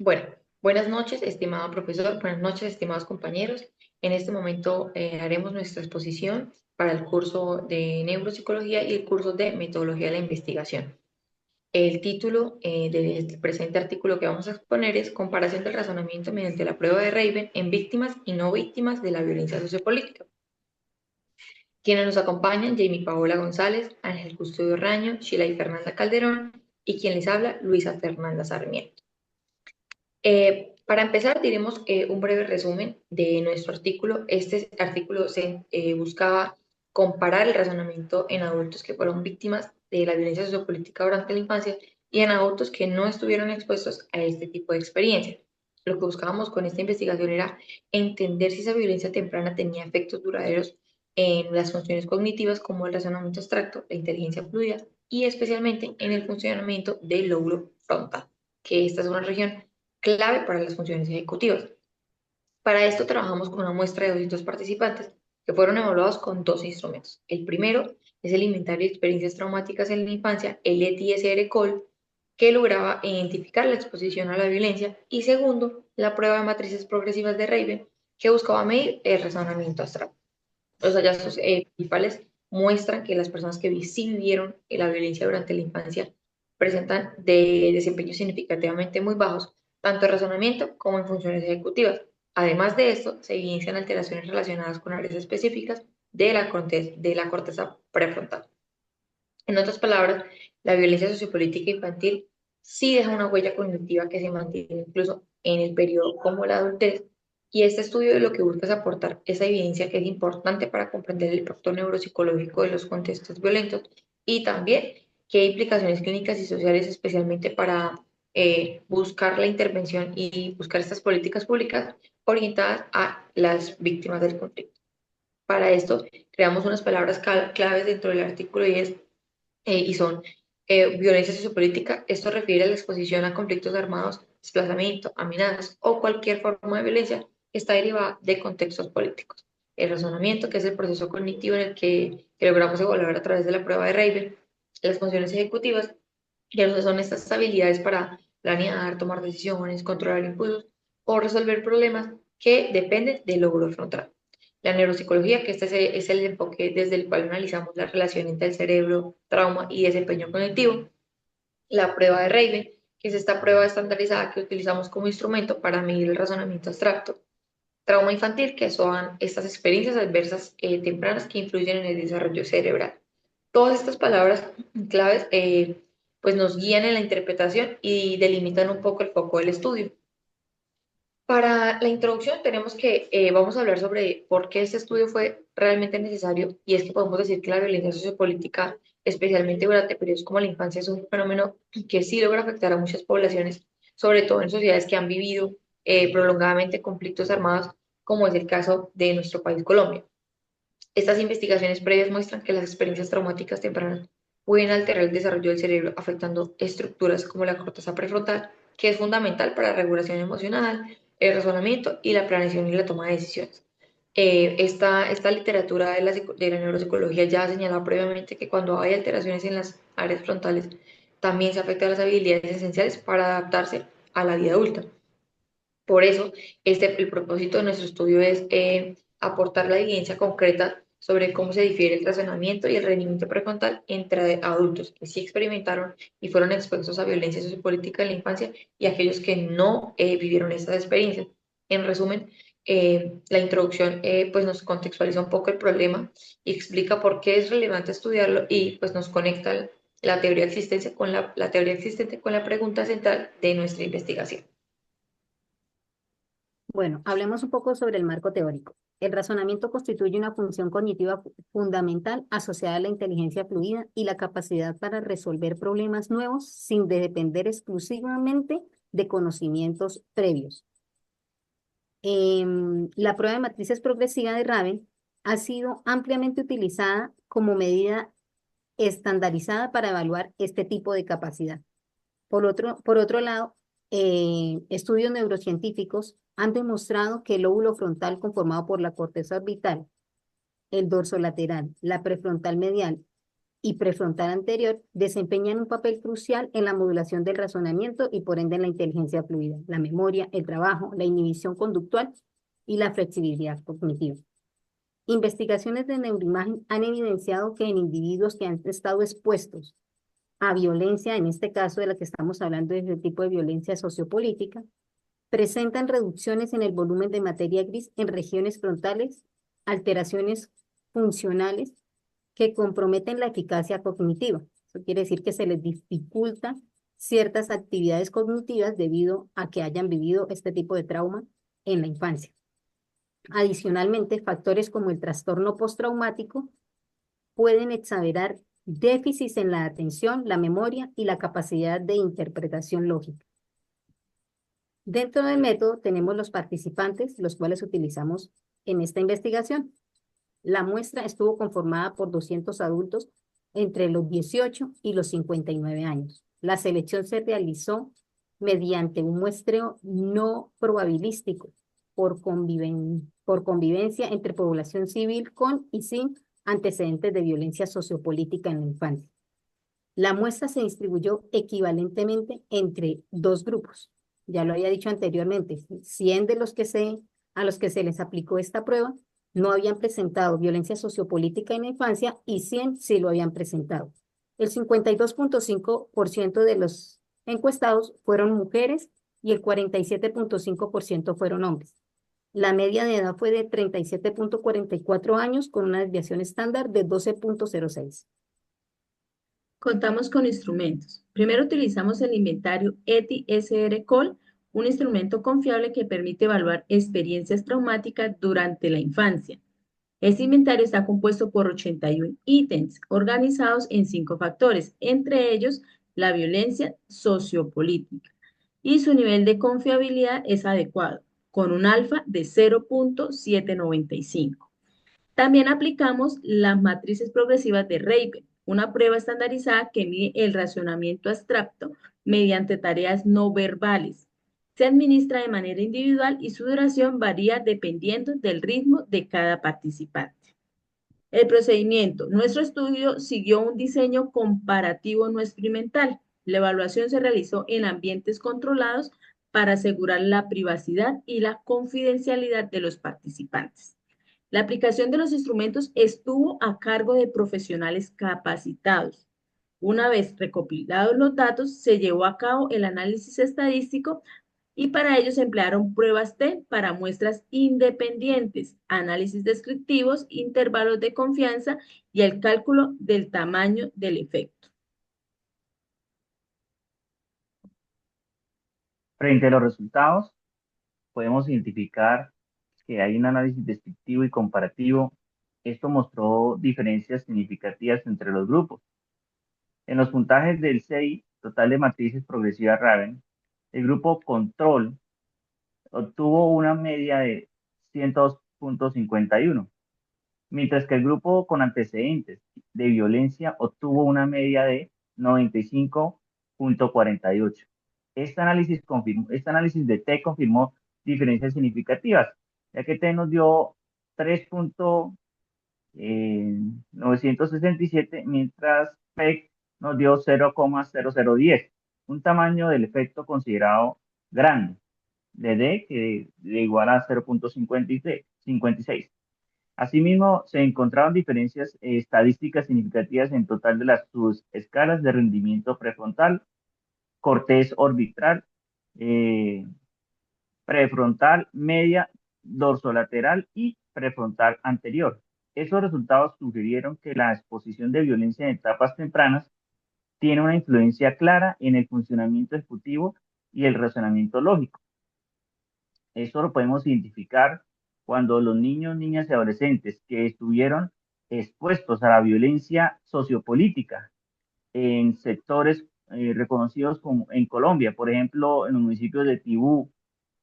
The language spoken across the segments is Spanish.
Bueno, buenas noches, estimado profesor, buenas noches, estimados compañeros. En este momento haremos nuestra exposición para el curso de neuropsicología y el curso de metodología de la investigación. El título del presente artículo que vamos a exponer es Comparación del razonamiento mediante la prueba de Raven en víctimas y no víctimas de la violencia sociopolítica. Quienes nos acompañan, Jamie Paola González, Ángel Custodio Raño, Sheila y Fernanda Calderón, y quien les habla, Luisa Fernanda Sarmiento. Para empezar, diremos un breve resumen de nuestro artículo. Este artículo buscaba comparar el razonamiento en adultos que fueron víctimas de la violencia sociopolítica durante la infancia y en adultos que no estuvieron expuestos a este tipo de experiencia. Lo que buscábamos con esta investigación era entender si esa violencia temprana tenía efectos duraderos en las funciones cognitivas como el razonamiento abstracto, la inteligencia fluida y especialmente en el funcionamiento del lóbulo frontal, que esta es una región clave para las funciones ejecutivas. Para esto trabajamos con una muestra de 200 participantes que fueron evaluados con dos instrumentos. El primero es el inventario de experiencias traumáticas en la infancia, el ETSR-COL, que lograba identificar la exposición a la violencia, y segundo, la prueba de matrices progresivas de Raven, que buscaba medir el razonamiento abstracto. Los hallazgos principales muestran que las personas que sí vivieron la violencia durante la infancia presentan desempeños significativamente muy bajos, tanto en razonamiento como en funciones ejecutivas. Además de esto, se evidencian alteraciones relacionadas con áreas específicas de la corteza prefrontal. En otras palabras, la violencia sociopolítica infantil sí deja una huella cognitiva que se mantiene incluso en el periodo como la adultez, y este estudio lo que busca es aportar esa evidencia que es importante para comprender el impacto neuropsicológico de los contextos violentos y también qué implicaciones clínicas y sociales, especialmente para buscar la intervención y buscar estas políticas públicas orientadas a las víctimas del conflicto. Para esto, creamos unas palabras claves dentro del artículo y son violencia sociopolítica. Esto refiere a la exposición a conflictos armados, desplazamiento, amenazas o cualquier forma de violencia que está derivada de contextos políticos. El razonamiento, que es el proceso cognitivo en el que logramos evaluar a través de la prueba de Raven, las funciones ejecutivas, que son estas habilidades para planear, tomar decisiones, controlar impulsos o resolver problemas que dependen del logro frontal. La neuropsicología, que es el enfoque desde el cual analizamos la relación entre el cerebro, trauma y desempeño cognitivo. La prueba de Raven, que es esta prueba estandarizada que utilizamos como instrumento para medir el razonamiento abstracto. Trauma infantil, que son estas experiencias adversas tempranas que influyen en el desarrollo cerebral. Todas estas palabras claves pues nos guían en la interpretación y delimitan un poco el foco del estudio. Para la introducción tenemos que, vamos a hablar sobre por qué este estudio fue realmente necesario, y es que podemos decir que la violencia sociopolítica, especialmente durante periodos como la infancia, es un fenómeno que sí logra afectar a muchas poblaciones, sobre todo en sociedades que han vivido prolongadamente conflictos armados, como es el caso de nuestro país Colombia. Estas investigaciones previas muestran que las experiencias traumáticas tempranas pueden alterar el desarrollo del cerebro, afectando estructuras como la corteza prefrontal, que es fundamental para la regulación emocional, el razonamiento y la planeación y la toma de decisiones. Esta literatura de la neuropsicología ya ha señalado previamente que cuando hay alteraciones en las áreas frontales, también se afectan las habilidades esenciales para adaptarse a la vida adulta. Por eso, el propósito de nuestro estudio es aportar la evidencia concreta sobre cómo se difiere el razonamiento y el rendimiento prefrontal entre adultos que sí experimentaron y fueron expuestos a violencia sociopolítica en la infancia y aquellos que no vivieron estas experiencias. En resumen, la introducción pues nos contextualiza un poco el problema y explica por qué es relevante estudiarlo, y pues nos conecta la teoría existente con la teoría existente con la pregunta central de nuestra investigación. Bueno, hablemos un poco sobre el marco teórico. El razonamiento constituye una función cognitiva fundamental asociada a la inteligencia fluida y la capacidad para resolver problemas nuevos sin depender exclusivamente de conocimientos previos. La prueba de matrices progresiva de Raven ha sido ampliamente utilizada como medida estandarizada para evaluar este tipo de capacidad. Por otro lado, estudios neurocientíficos han demostrado que el lóbulo frontal conformado por la corteza orbital, el dorso lateral, la prefrontal medial y prefrontal anterior desempeñan un papel crucial en la modulación del razonamiento y por ende en la inteligencia fluida, la memoria, el trabajo, la inhibición conductual y la flexibilidad cognitiva. Investigaciones de neuroimagen han evidenciado que en individuos que han estado expuestos a violencia, en este caso de la que estamos hablando es el tipo de violencia sociopolítica, presentan reducciones en el volumen de materia gris en regiones frontales, alteraciones funcionales que comprometen la eficacia cognitiva. Eso quiere decir que se les dificulta ciertas actividades cognitivas debido a que hayan vivido este tipo de trauma en la infancia. Adicionalmente, factores como el trastorno postraumático pueden exagerar déficits en la atención, la memoria y la capacidad de interpretación lógica. Dentro del método tenemos los participantes, los cuales utilizamos en esta investigación. La muestra estuvo conformada por 200 adultos entre los 18 y los 59 años. La selección se realizó mediante un muestreo no probabilístico por convivencia entre población civil con y sin antecedentes de violencia sociopolítica en la infancia. La muestra se distribuyó equivalentemente entre dos grupos. Ya lo había dicho anteriormente, 100 de los que a los que se les aplicó esta prueba no habían presentado violencia sociopolítica en la infancia y 100 sí lo habían presentado. El 52.5% de los encuestados fueron mujeres y el 47.5% fueron hombres. La media de edad fue de 37.44 años con una desviación estándar de 12.06. Contamos con instrumentos. Primero utilizamos el inventario ETI-SR-COL, un instrumento confiable que permite evaluar experiencias traumáticas durante la infancia. Este inventario está compuesto por 81 ítems organizados en 5 factores, entre ellos la violencia sociopolítica. Y su nivel de confiabilidad es adecuado, con un alfa de 0.795. También aplicamos las matrices progresivas de Raven, una prueba estandarizada que mide el racionamiento abstracto mediante tareas no verbales. Se administra de manera individual y su duración varía dependiendo del ritmo de cada participante. El procedimiento. Nuestro estudio siguió un diseño comparativo no experimental. La evaluación se realizó en ambientes controlados para asegurar la privacidad y la confidencialidad de los participantes. La aplicación de los instrumentos estuvo a cargo de profesionales capacitados. Una vez recopilados los datos, se llevó a cabo el análisis estadístico y para ello se emplearon pruebas T para muestras independientes, análisis descriptivos, intervalos de confianza y el cálculo del tamaño del efecto. Frente a los resultados, podemos identificar que hay un análisis descriptivo y comparativo. Esto mostró diferencias significativas entre los grupos. En los puntajes del CI, total de matrices progresivas Raven, el grupo control obtuvo una media de 102.51, mientras que el grupo con antecedentes de violencia obtuvo una media de 95.48. Este análisis de T confirmó diferencias significativas, ya que T nos dio 3.967, mientras PEC nos dio 0.0010, un tamaño del efecto considerado grande, de D que le iguala a 0.56. Asimismo, se encontraron diferencias estadísticas significativas en total de las subescalas de rendimiento prefrontal, corteza orbital, prefrontal, media, dorsolateral y prefrontal anterior. Esos resultados sugirieron que la exposición de violencia en etapas tempranas tiene una influencia clara en el funcionamiento ejecutivo y el razonamiento lógico. Esto lo podemos identificar cuando los niños, niñas y adolescentes que estuvieron expuestos a la violencia sociopolítica en sectores reconocidos como en Colombia, por ejemplo, en los municipios de Tibú,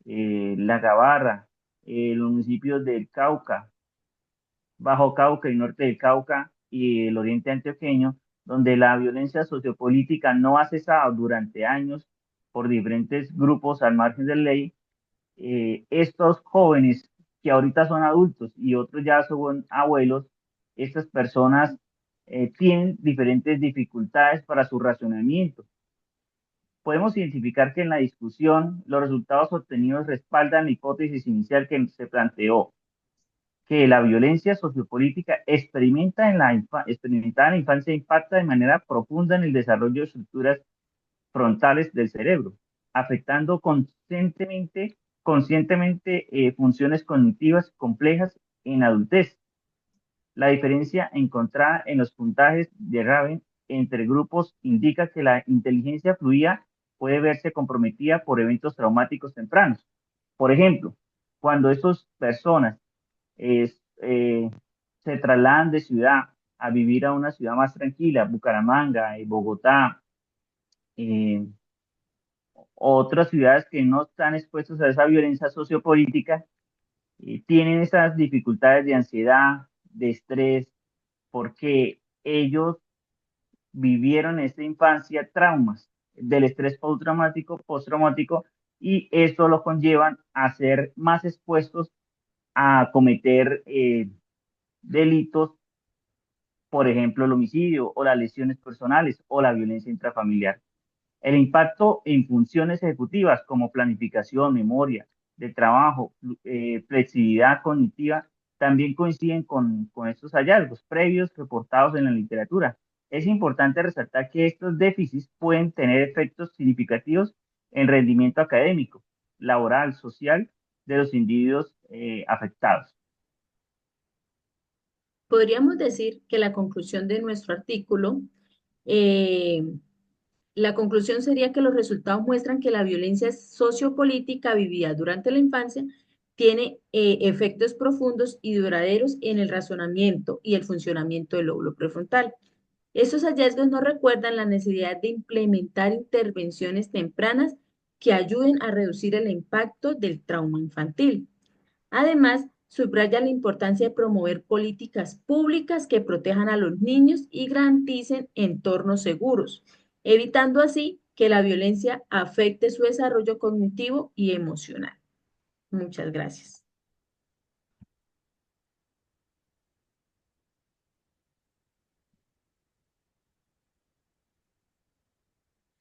La Gabarra, los municipios del Cauca, Bajo Cauca y Norte del Cauca y el Oriente Antioqueño, donde la violencia sociopolítica no ha cesado durante años por diferentes grupos al margen de ley. Estos jóvenes que ahorita son adultos y otros ya son abuelos, estas personas tienen diferentes dificultades para su razonamiento. Podemos identificar que en la discusión los resultados obtenidos respaldan la hipótesis inicial que se planteó, que la violencia sociopolítica experimentada en la infancia impacta de manera profunda en el desarrollo de estructuras frontales del cerebro, afectando conscientemente funciones cognitivas complejas en adultez. La diferencia encontrada en los puntajes de Raven entre grupos indica que la inteligencia fluida puede verse comprometida por eventos traumáticos tempranos. Por ejemplo, cuando estas personas es, se trasladan de ciudad a vivir a una ciudad más tranquila, Bucaramanga, Bogotá, eh, otras ciudades que no están expuestas a esa violencia sociopolítica, tienen esas dificultades de ansiedad, de estrés, porque ellos vivieron en esta infancia traumas del estrés postraumático, y eso lo conllevan a ser más expuestos a cometer delitos, por ejemplo, el homicidio o las lesiones personales o la violencia intrafamiliar. El impacto en funciones ejecutivas como planificación, memoria de trabajo, flexibilidad cognitiva, también coinciden con estos hallazgos previos reportados en la literatura. Es importante resaltar que estos déficits pueden tener efectos significativos en rendimiento académico, laboral, social de los individuos afectados. Podríamos decir que la conclusión de nuestro artículo, eh, la conclusión sería que los resultados muestran que la violencia sociopolítica vivida durante la infancia tiene efectos profundos y duraderos en el razonamiento y el funcionamiento del lóbulo prefrontal. Estos hallazgos nos recuerdan la necesidad de implementar intervenciones tempranas que ayuden a reducir el impacto del trauma infantil. Además, subraya la importancia de promover políticas públicas que protejan a los niños y garanticen entornos seguros, evitando así que la violencia afecte su desarrollo cognitivo y emocional. Muchas gracias.